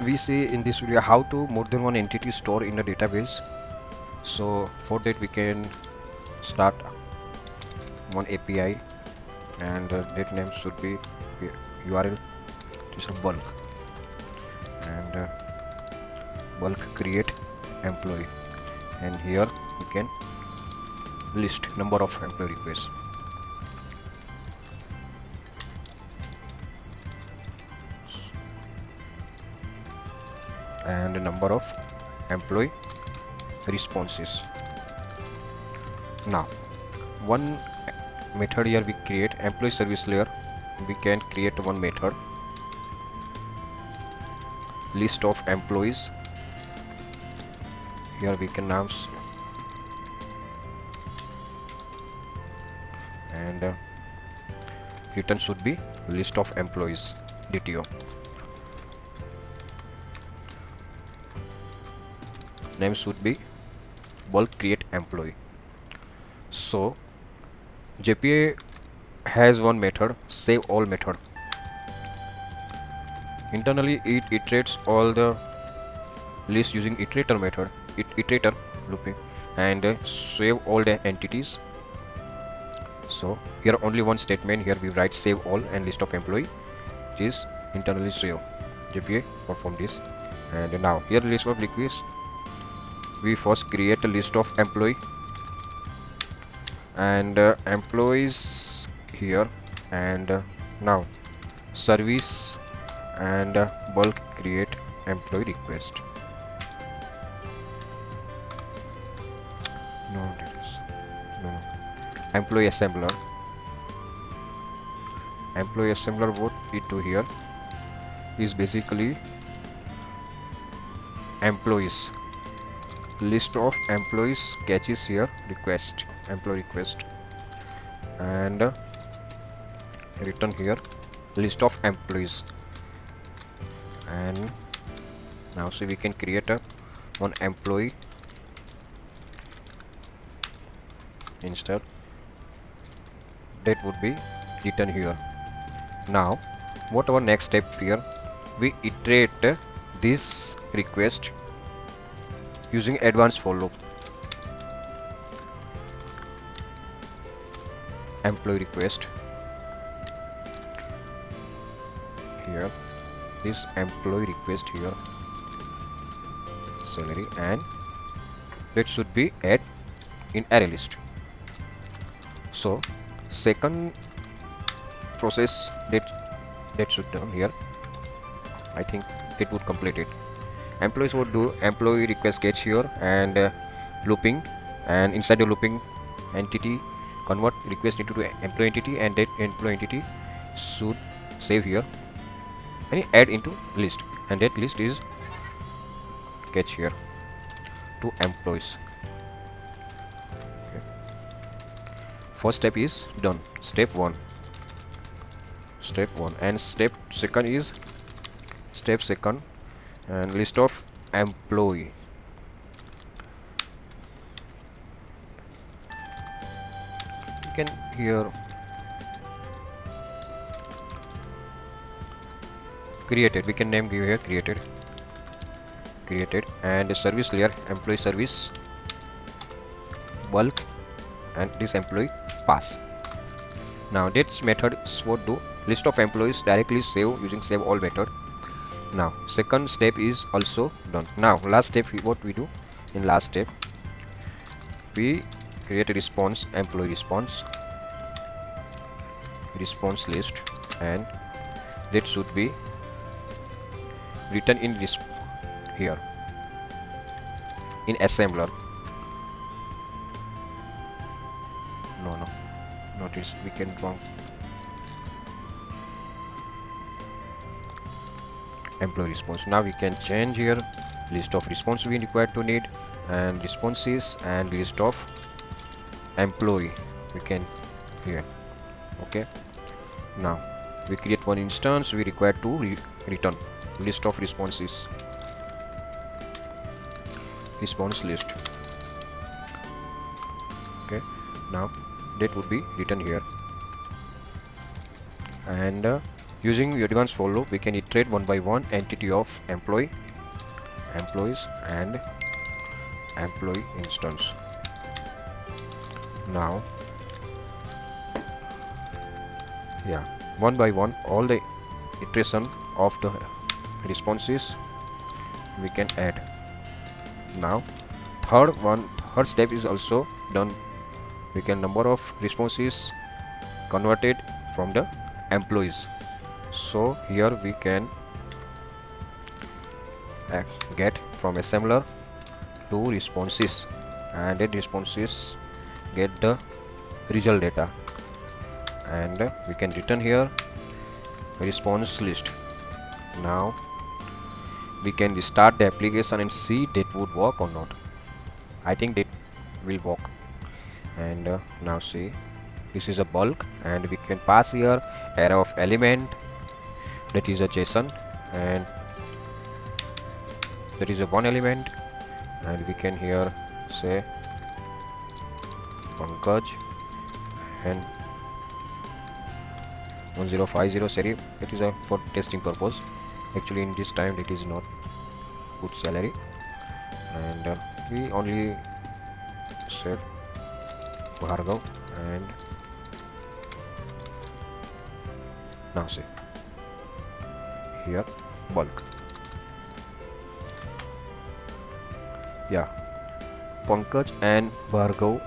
we see in this video how to more than one entity store in a database. So for that we can start one API, and that name should be URL. This is bulk, and bulk create employee, and here we can list number of employee requests. And the number of employee responses. Now one method here we create employee service layer. We can create one method list of employees. Here we can names, and return should be list of employees DTO. Name should be bulk create employee. So JPA has one method, saveAll method. Internally it iterates all the list using iterator method, iterator looping, and save all the entities. So here only one statement, here we write save all and list of employee, which is internally save. JPA perform this, and now here list of requests. We first create a list of employee, and employees here, and now service and bulk create employee request. No, no. Employee assembler. Employee assembler, what it do here is basically employees, list of employees catches here request, employee request, and return here list of employees. And now see we can create a one employee instead, that would be written here. Now what our next step here, we iterate this request using advanced for loop. Employee request here, this employee request here, salary, and that should be add in array list. So second process that should done here, I think it would complete it. Employees would do employee request catch here, and looping, and inside the looping entity convert request into employee entity, and that employee entity should save here and add into list, and that list is catch here to employees. Okay. First step is done, step 1, and step second is and list of employee. You can here created, we can name give here created, and the service layer employee service bulk, and this employee pass. Now this method what do, list of employees directly save using saveAll method. Now second step is also done. Now last step, what we do in last step, we create a response, employee response list, and that should be written in this here in assembler. No, notice we can wrong. Employee response. Now we can change here list of response we required to need, and responses, and list of employee we can here. Okay. Now we create one instance, we require to return list of responses, response list. Okay. Now that would be written here, and Using advanced for loop, we can iterate one by one entity of employees and employee instance. Now, yeah, one by one, all the iteration of the responses we can add. Now, third step is also done. We can number of responses converted from the employees. So here we can get from assembler to responses, and that responses get the result data, and we can return here response list. Now we can start the application and see that would work or not. I think that will work. And now see, this is a bulk, and we can pass here array of element, that is a JSON, and that is a one element, and we can here say Pankaj and 1050 salary. It is a for testing purpose. Actually in this time it is not good salary, and we only said Bhargav. And now see here bulk, yeah, Pankaj and Bhargav